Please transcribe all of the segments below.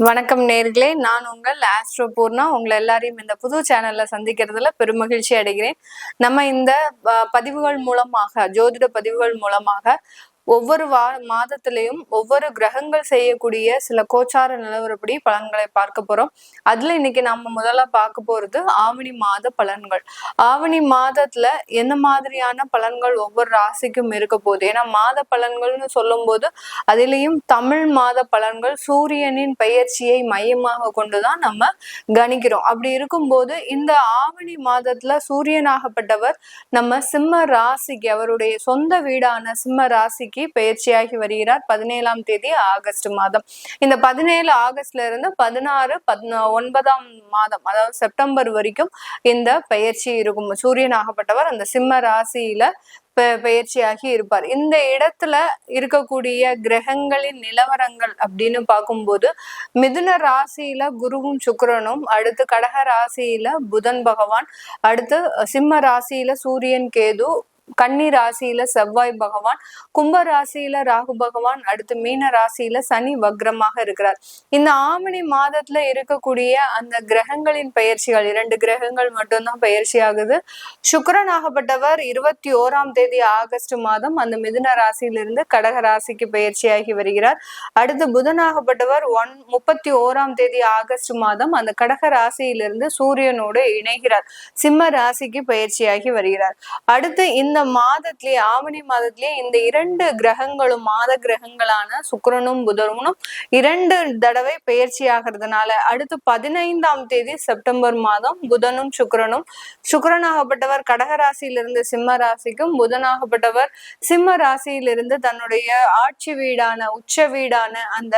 வணக்கம் நேர்களே, நான் உங்கள் ஆஸ்ட்ரோ பூர்ணா. உங்களை எல்லாரையும் இந்த புது சேனல்ல சந்திக்கிறதுல பெருமகிழ்ச்சி அடைகிறேன். நம்ம இந்த பதிவுகள் மூலமாக, ஜோதிட பதிவுகள் மூலமாக ஒவ்வொரு மாதத்திலையும் ஒவ்வொரு கிரகங்கள் செய்யக்கூடிய சில கோச்சார நிலவரப்படி பலன்களை பார்க்க போறோம். அதுல இன்னைக்கு நம்ம முதல்ல பார்க்க போறது ஆவணி மாத பலன்கள். ஆவணி மாதத்துல என்ன மாதிரியான பலன்கள் ஒவ்வொரு ராசிக்கும் இருக்க போகுது. ஏன்னா மாத பலன்கள்னு சொல்லும் போது அதிலையும் தமிழ் மாத பலன்கள் சூரியனின் பெயர்ச்சியை மையமாக கொண்டுதான் நம்ம கணிக்கிறோம். அப்படி இருக்கும்போது இந்த ஆவணி மாதத்துல சூரியனாகப்பட்டவர் நம்ம சிம்ம ராசிக்கு, அவருடைய சொந்த வீடான சிம்ம ராசிக்கு பயிற்சியாகி வருகிறார் 17ஆம் தேதி ஆகஸ்ட் மாதம். இந்த 17 ஆகஸ்ட்ல இருந்து 16 9ஆம் மாதம், அதாவது செப்டம்பர் வரைக்கும் இந்த பயிற்சி இருக்கும். சூரியனாகப்பட்டவர் அந்த சிம்ம ராசியில பயிற்சியாகி இருப்பார். இந்த இடத்துல இருக்கக்கூடிய கிரகங்களின் நிலவரங்கள் அப்படின்னு பார்க்கும்போது மிதுன ராசியில குருவும் சுக்கிரனும், அடுத்து கடக ராசியில புதன் பகவான், அடுத்து சிம்ம ராசியில சூரியன் கேது, கன்னி ராசியில செவ்வாய் பகவான், கும்ப ராசியில ராகு பகவான், அடுத்து மீன ராசியில சனி வக்ரமாக இருக்கிறார். இந்த ஆவணி மாதத்துல இருக்கக்கூடிய அந்த கிரகங்களின் பயிற்சிகள், 2 கிரகங்கள் மட்டும்தான் பயிற்சி ஆகுது. சுக்கிரனாகப்பட்டவர் 21ஆம் தேதி ஆகஸ்ட் மாதம் அந்த மிதுன ராசியிலிருந்து கடக ராசிக்கு பயிற்சியாகி வருகிறார். அடுத்து புதனாகப்பட்டவர் 31ஆம் தேதி ஆகஸ்ட் மாதம் அந்த கடக ராசியிலிருந்து சூரியனோடு இணைகிறார், சிம்ம ராசிக்கு பயிற்சியாகி வருகிறார். அடுத்து இந்த மாதத்திலேயே, ஆவணி மாதத்திலேயே இந்த 2 கிரகங்களும், மாத கிரகங்களான சுக்கிரனும் புதனும் 2 தடவை பயிற்சி ஆகிறதுனால அடுத்து 15ஆம் தேதி செப்டம்பர் மாதம் புதனும் சுக்கிரனாகப்பட்டவர் கடக ராசியிலிருந்து சிம்ம ராசிக்கும், புதனாகப்பட்டவர் சிம்ம ராசியிலிருந்து தன்னுடைய ஆட்சி வீடான, உச்ச வீடான அந்த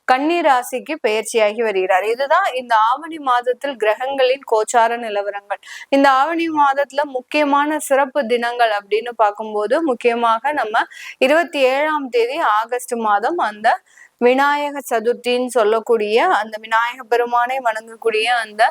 கன்னி ராசிக்கு பயிற்சியாகி வருகிறார். இதுதான் இந்த ஆவணி மாதத்தில் கிரகங்களின் கோச்சார நிலவரங்கள். இந்த ஆவணி மாதத்துல முக்கியமான சிறப்பு தினங்கள் அப்படின்னு பார்க்கும்போது, முக்கியமாக நம்ம 27ஆம் தேதி ஆகஸ்ட் மாதம் அந்த விநாயக சதுர்த்தின்னு சொல்லக்கூடிய அந்த விநாயக பெருமானை வணங்கக்கூடிய அந்த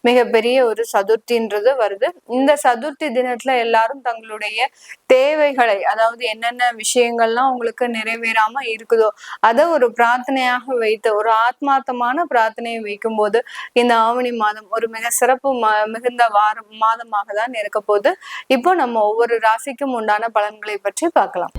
மிகப்பெரிய ஒரு சதுர்த்தின்றது வருது. இந்த சதுர்த்தி தினத்துல எல்லாரும் தங்களுடைய தேவைகளை, அதாவது என்னென்ன விஷயங்கள்லாம் உங்களுக்கு நிறைவேறாம இருக்குதோ அதை ஒரு பிரார்த்தனையாக வைத்து, ஒரு ஆத்மார்த்தமான பிரார்த்தனையை வைக்கும் போது இந்த ஆவணி மாதம் ஒரு மிக சிறப்பு மிகுந்த மாதமாக தான் இருக்க போகுது. இப்போ நம்ம ஒவ்வொரு ராசிக்கும் உண்டான பலன்களை பற்றி பார்க்கலாம்.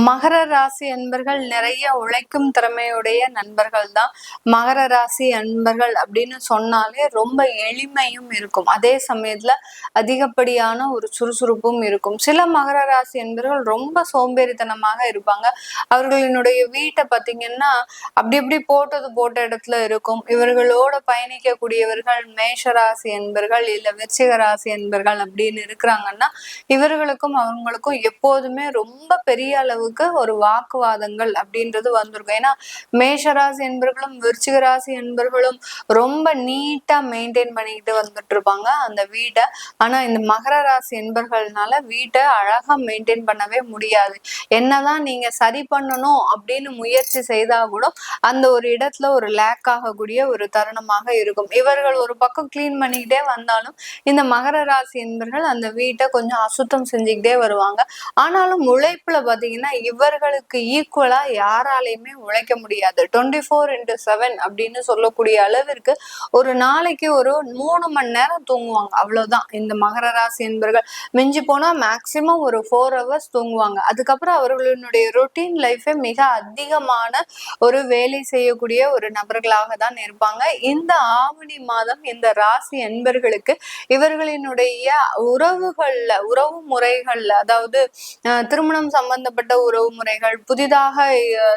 மகர ராசி அன்பர்கள் நிறைய உழைக்கும் திறமையுடைய நண்பர்கள் தான். மகர ராசி அன்பர்கள் அப்படின்னு சொன்னாலே ரொம்ப எளிமையும் இருக்கும், அதே சமயத்துல அதிகப்படியான ஒரு சுறுசுறுப்பும் இருக்கும். சில மகர ராசி அன்பர்கள் ரொம்ப சோம்பேறித்தனமாக இருப்பாங்க. அவர்களினுடைய வீட்டை பார்த்தீங்கன்னா அப்படி போட்ட இடத்துல இருக்கும். இவர்களோட பயணிக்கக்கூடியவர்கள் மேஷ ராசி அன்பர்கள் இல்ல விருச்சிக ராசி அன்பர்கள் அப்படின்னு இருக்கிறாங்கன்னா இவர்களுக்கும் அவங்களுக்கும் எப்போதுமே ரொம்ப பெரிய அளவு ஒரு வாக்குவாதங்கள் அப்படின்றது வந்திருக்கும். ஏன்னா மேஷராசி என்பர்களும் விருச்சிக ராசி என்பர்களும் ரொம்ப நீட்டா மெயின்டைன் பண்ணிக்கிட்டு வந்துட்டு இருப்பாங்க அந்த வீட்டை. ஆனா இந்த மகர ராசி என்பர்கள்னால வீட்டை அழகா மெயின்டைன் பண்ணவே முடியாது. என்னதான் நீங்க சரி பண்ணணும் அப்படின்னு முயற்சி செய்தா கூட அந்த ஒரு இடத்துல ஒரு லேக் ஆகக்கூடிய ஒரு தருணமாக இருக்கும். இவர்கள் ஒரு பக்கம் கிளீன் பண்ணிக்கிட்டே வந்தாலும் இந்த மகர ராசி என்பர்கள் அந்த வீட்டை கொஞ்சம் அசுத்தம் செஞ்சுக்கிட்டே வருவாங்க. ஆனாலும் உழைப்புல பாத்தீங்கன்னா இவர்களுக்கு ஈக்குவலா யாராலையுமே உழைக்க முடியாது. 24/7 அப்படின்னு சொல்லக்கூடிய அளவிற்கு ஒரு நாளைக்கு ஒரு 3 மணி நேரம் தூங்குவாங்க, அவ்வளவுதான். இந்த மகர ராசி என்பர்கள் மிஞ்சி போனா மேக்சிமம் ஒரு 4 hours தூங்குவாங்க. அதுக்கப்புறம் அவர்களுடைய ரொட்டீன் லைஃபே மிக அதிகமான ஒரு வேலை செய்யக்கூடிய ஒரு நபர்களாக தான் இருப்பாங்க. இந்த ஆவணி மாதம் இந்த ராசி என்பர்களுக்கு இவர்களினுடைய உறவு முறைகள்ல, அதாவது திருமணம் சம்பந்தப்பட்ட உறவு முறைகள், புதிதாக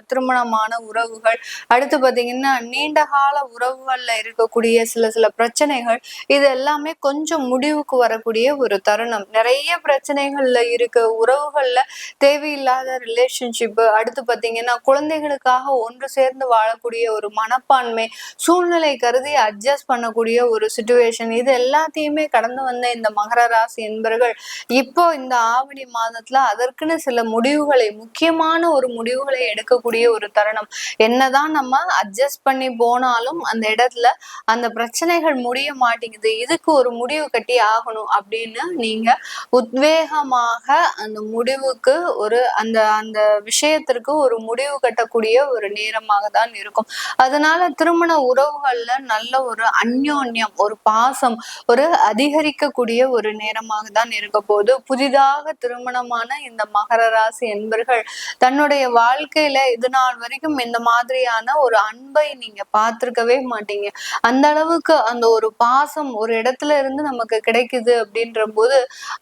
திருமணமான உறவுகள், அடுத்து பாத்தீங்கன்னா நீண்ட கால உறவுகள்ல இருக்கக்கூடிய சில பிரச்சனைகள், இது எல்லாமே கொஞ்சம் முடிவுக்கு வரக்கூடிய ஒரு தருணம். நிறைய பிரச்சனைகள்ல இருக்க உறவுகள்ல தேவையில்லாத ரிலேஷன்ஷிப், அடுத்து பாத்தீங்கன்னா குழந்தைகளுக்காக ஒன்று சேர்ந்து வாழக்கூடிய ஒரு மனப்பான்மை, சூழ்நிலை கருதி அட்ஜஸ்ட் பண்ணக்கூடிய ஒரு சிச்சுவேஷன், இது எல்லாத்தையுமே கடந்து வந்த இந்த மகர ராசி என்பர்கள் இப்போ இந்த ஆவணி மாதத்துல அதற்குன்னு சில முடிவுகளை முக்கியமான ஒரு முடிவுகளை எடுக்கக்கூடிய ஒரு தருணம். என்னதான் நம்ம அட்ஜஸ்ட் பண்ணி போனாலும் அந்த இடத்துல அந்த பிரச்சனைகள் முடிய மாட்டேங்குது, இதுக்கு ஒரு முடிவு கட்டி ஆகணும் அப்படின்னு நீங்க உத்வேகமாக அந்த முடிவுக்கு ஒரு அந்த அந்த விஷயத்திற்கு ஒரு முடிவு கட்டக்கூடிய ஒரு நேரமாக தான் இருக்கும். அதனால திருமண உறவுகள்ல நல்ல ஒரு அந்யோன்யம், ஒரு பாசம், ஒரு அதிகரிக்கக்கூடிய ஒரு நேரமாக தான் இருக்க போது. புதிதாக திருமணமான இந்த மகர ராசி என்பர்கள் தன்னுடைய வாழ்க்கையில இது நாள் வரைக்கும் இந்த மாதிரியான ஒரு அன்பை நீங்க பார்த்திருக்கவே மாட்டீங்க. அந்த அளவுக்கு அந்த ஒரு பாசம் ஒரு இடத்துல இருந்து நமக்கு கிடைக்குது அப்படின்ற போது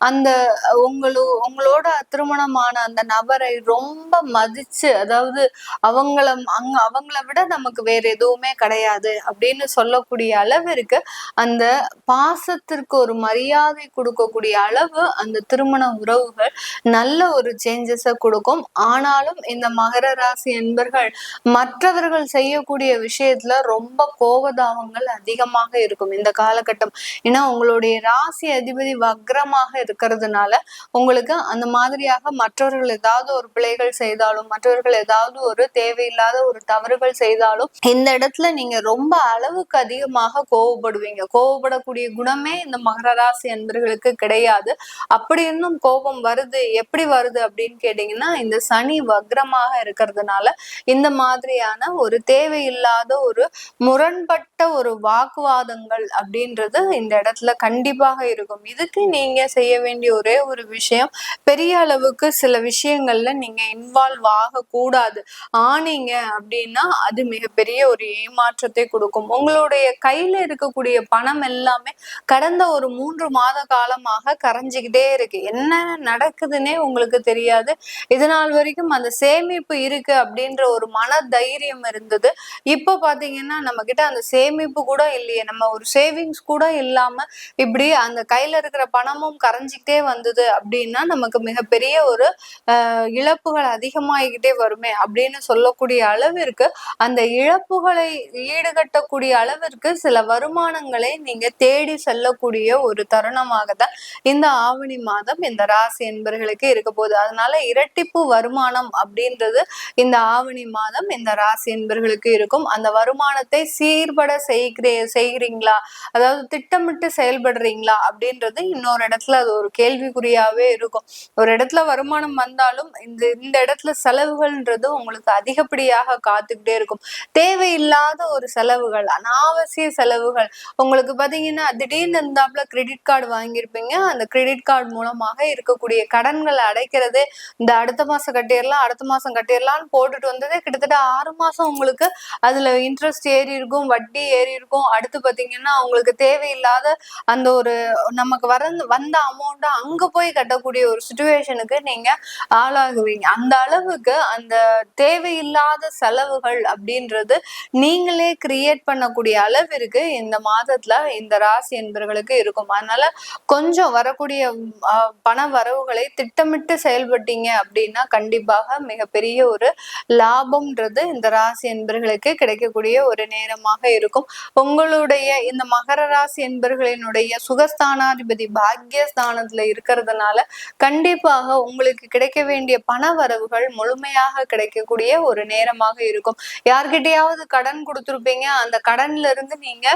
அந்த உங்களோட திருமணமான அந்த நபரை ரொம்ப மதிச்சு, அதாவது அவங்கள விட நமக்கு வேற எதுவுமே கிடையாது அப்படின்னு சொல்லக்கூடிய அளவிற்கு அந்த பாசத்திற்கு ஒரு மரியாதை கொடுக்கக்கூடிய அளவு அந்த திருமண உறவுகள் நல்ல ஒரு சேஞ்சஸ கொடுக்கும். ஆனாலும் இந்த மகர ராசி என்பர்கள் மற்றவர்கள் செய்யக்கூடிய விஷயத்துல ரொம்ப கோபதாபங்கள் அதிகமாக இருக்கும் இந்த காலகட்டம். ஏன்னா உங்களுடைய ராசி அதிபதி வக்ரமாக இருக்கிறதுனால உங்களுக்கு அந்த மாதிரியாக மற்றவர்கள் ஏதாவது ஒரு பிழைகள் செய்தாலும், மற்றவர்கள் ஏதாவது ஒரு தேவையில்லாத ஒரு தவறுகள் செய்தாலும் இந்த இடத்துல நீங்க ரொம்ப அளவுக்கு அதிகமாக கோவப்படுவீங்க. கோவப்படக்கூடிய குணமே இந்த மகர ராசி என்பர்களுக்கு கிடையாது. அப்படி இன்னும் கோபம் வருது, எப்படி வருது அப்படின்னு கேட்டீங்கன்னா, இந்த சனி வக்ரமாக இருக்கிறதுனால இந்த மாதிரியான ஒரு தேவையில்லாத ஒரு முரண்பட்ட ஒரு வாக்குவாதங்கள் அப்படின்றது இந்த இடத்துல கண்டிப்பாக இருக்கும். இதுக்கு நீங்க செய்ய வேண்டிய ஒரே ஒரு விஷயம், பெரிய அளவுக்கு சில விஷயங்கள்ல நீங்க இன்வால்வ் ஆகக்கூடாது. ஆனீங்க அப்படின்னா அது மிகப்பெரிய ஒரு ஏமாற்றத்தை கொடுக்கும். உங்களுடைய கையில இருக்கக்கூடிய பணம் எல்லாமே கடந்த ஒரு 3 மாத காலமாக கரைஞ்சுக்கிட்டே இருக்கு. என்ன நடக்குதுன்னே உங்களுக்கு தெரியாது. இது நாள் வரைக்கும் அந்த சேமிப்பு இருக்கு அப்படின்ற ஒரு மன தைரியம் இருந்தது. இப்ப பாத்தீங்கன்னா நம்ம கிட்ட அந்த சேமிப்பு கூட இல்லையே, நம்ம ஒரு சேவிங்ஸ் கூட இல்லாம இப்படி அந்த கையில இருக்கிற பணமும் கரைஞ்சிக்கிட்டே வந்தது அப்படின்னா நமக்கு மிகப்பெரிய ஒரு இழப்புகள் அதிகமாகிக்கிட்டே வருமே அப்படின்னு சொல்லக்கூடிய அளவிற்கு அந்த இழப்புகளை ஈடுகட்டக்கூடிய அளவிற்கு சில வருமானங்களை நீங்க தேடி செல்லக்கூடிய ஒரு தருணமாக தான் இந்த ஆவணி மாதம் இந்த ராசி என்பர்களுக்கு இருக்க போகுது. அதனால இரட்டிப்பு வருமானம் அப்படின்றது இந்த ஆவணி மாதம் இந்த ராசி என்பர்களுக்கு இருக்கும். அந்த வருமானத்தை சீர்பட செய்கிறீங்களா, அதாவது திட்டமிட்டு செயல்படுறீங்களா அப்படின்றது இன்னொரு இடத்துல அது ஒரு கேள்விக்குறியாவே இருக்கும். ஒரு இடத்துல வருமானம் வந்தாலும் இந்த இடத்துல செலவுகள்ன்றது உங்களுக்கு அதிகப்படியாக காத்துக்கிட்டே இருக்கும். தேவையில்லாத ஒரு செலவுகள், அனாவசிய செலவுகள், உங்களுக்கு பாத்தீங்கன்னா திடீர்னு இருந்தாப்புல கிரெடிட் கார்டு வாங்கியிருப்பீங்க. அந்த கிரெடிட் கார்டு மூலமாக இருக்கக்கூடிய கடன்களை அடைக்கிறது, இந்த அடுத்த மாசம் கட்டிடலாம் அடுத்த மாசம் கட்டிடலாம்னு போட்டுட்டு வந்ததே கிட்டத்தட்ட 6 மாசம் உங்களுக்கு அதுல இன்ட்ரெஸ்ட் ஏறி இருக்கும், வட்டி ஏறி இருக்கும். அடுத்து பாத்தீங்கன்னா உங்களுக்கு தேவையில்லாத அந்த ஒரு நமக்கு வந்த அமௌண்ட்டை அங்க போய் கட்டக்கூடிய ஒரு சுச்சுவேஷனுக்கு நீங்க ஆளாகுவீங்க. அந்த அளவுக்கு அந்த தேவையில்லாத செலவுகள் அப்படின்றது நீங்களே கிரியேட் பண்ணக்கூடிய அளவிற்கு இந்த மாதத்துல இந்த ராசி என்பவர்களுக்கு இருக்கும். அதனால கொஞ்சம் வரக்கூடிய பண வரவுகளை திட்டமிட்டு செயல்பட்டீங்க அப்படின்னா கண்டிப்பாக மிகப்பெரிய ஒரு லாபம்ன்றது இந்த ராசி என்பர்களுக்கு கிடைக்கக்கூடிய ஒரு நேரமாக இருக்கும். உங்களுடைய இந்த மகர ராசி என்பர்களினுடைய சுகஸ்தானாதிபதி பாக்கியஸ்தானத்துல இருக்கிறதுனால கண்டிப்பாக உங்களுக்கு கிடைக்க வேண்டிய பண வரவுகள் முழுமையாக கிடைக்கக்கூடிய ஒரு நேரமாக இருக்கும். யார்கிட்டயாவது கடன் கொடுத்துருப்பீங்க, அந்த கடன்ல இருந்து நீங்க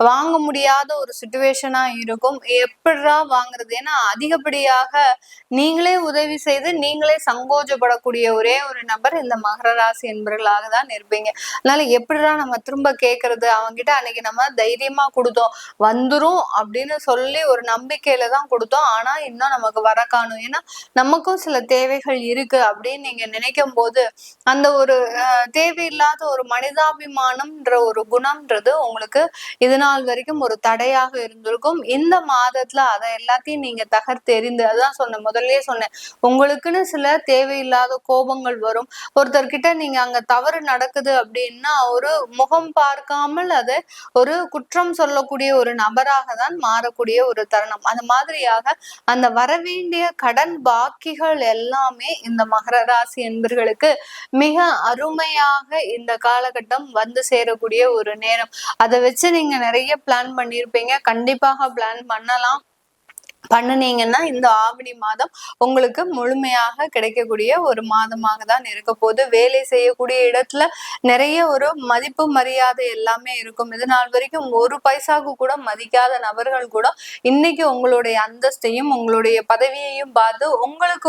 வாங்க முடியாத ஒரு சுச்சுவேஷனா இருக்கும். எப்படிடா வாங்குறது, ஏன்னா அதிகப்படியாக நீங்களே உதவி செய்து நீங்களே சங்கோஜப்படக்கூடிய ஒரே ஒரு நபர் இந்த மகர ராசி என்பவர்களாக தான் இருப்பீங்க. அதனால எப்படிதான் நம்ம திரும்ப கேட்கறது, அவங்கிட்ட அன்னைக்கு நம்ம தைரியமா கொடுத்தோம், வந்துரும் அப்படின்னு சொல்லி ஒரு நம்பிக்கையில தான் கொடுத்தோம், ஆனா இன்னும் நமக்கு வர காணும், ஏன்னா நமக்கும் சில தேவைகள் இருக்கு அப்படின்னு நீங்க நினைக்கும் போது அந்த ஒரு தேவையில்லாத ஒரு மனிதாபிமானம்ன்ற ஒரு குணம்ன்றது உங்களுக்கு இது நாள் வரைக்கும் ஒரு தடையாக இருந்திருக்கும். இந்த மாதத்துல அதை எல்லாத்தையும் நீங்க தகர்த்தெறிந்து, அதான் சொன்னேன் முதல்லயே சொன்னேன், உங்களுக்குன்னு சில தேவையில்லாத கோபங்கள் வரும். ஒருத்தர்கிட்ட நீங்க அங்க தவறு நடக்குது அப்படின்னா ஒரு முகம் பார்க்காமல் அதை ஒரு குற்றம் சொல்லக்கூடிய ஒரு நபராக தான் மாறக்கூடிய ஒரு தருணம். அந்த மாதிரியாக அந்த வரவேண்டிய கடன் பாக்கிகள் எல்லாமே இந்த மகர ராசி என்பர்களுக்கு மிக அருமையாக இந்த காலகட்டம் வந்து சேரக்கூடிய ஒரு நேரம். அதை வச்சு நீங்க நிறைய பிளான் பண்ணியிருப்பீங்க, கண்டிப்பாக பிளான் பண்ணலாம். பண்ணுனீங்கன்னா இந்த ஆவணி மாதம் உங்களுக்கு முழுமையாக கிடைக்கக்கூடிய ஒரு மாதமாக தான் இருக்க போது. வேலை செய்யக்கூடிய இடத்துல நிறைய ஒரு மதிப்பு மரியாதை எல்லாமே இருக்கும். இது நாள் வரைக்கும் ஒரு பைசாவுக்கு கூட மதிக்காத நபர்கள் கூட இன்னைக்கு உங்களுடைய அந்தஸ்தையும் உங்களுடைய பதவியையும் பார்த்து உங்களுக்கு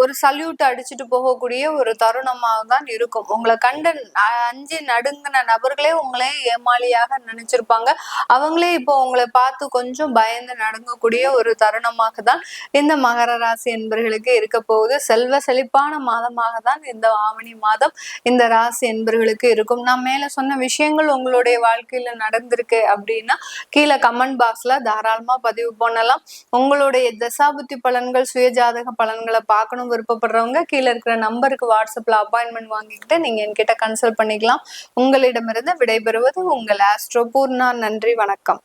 ஒரு சல்யூட் அடிச்சுட்டு போகக்கூடிய ஒரு தருணமாக தான் இருக்கும். உங்களை கண்டு அஞ்சு நடுங்கின நபர்களே உங்களே ஏமாளியாக நினைச்சிருப்பாங்க. அவங்களே இப்போ உங்களை பார்த்து கொஞ்சம் பயந்து நடுங்கக்கூடிய ஒரு தருணமாக தான் இந்த மகர ராசி என்பர்களுக்கு இருக்க போகுது. செல்வ செழிப்பான மாதமாக தான் இந்த ஆவணி மாதம் இந்த ராசி என்பர்களுக்கு இருக்கும். நான் மேல சொன்ன விஷயங்கள் உங்களுடைய வாழ்க்கையில நடந்திருக்கு அப்படின்னா கீழே கமெண்ட் பாக்ஸ்ல தாராளமா பதிவு பண்ணலாம். உங்களுடைய தசாபுத்தி பலன்கள் சுயஜாதக பலன்களை பார்க்கணும் விருப்பப்படுறவங்க கீழே இருக்கிற நம்பருக்கு வாட்ஸ்அப்ல அப்பாயின்மெண்ட் வாங்கிக்கிட்டு நீங்க என்கிட்ட கன்சல்ட் பண்ணிக்கலாம். உங்களிடமிருந்து விடைபெறுவது உங்கள் ஆஸ்ட்ரோ பூர்ணா. நன்றி, வணக்கம்.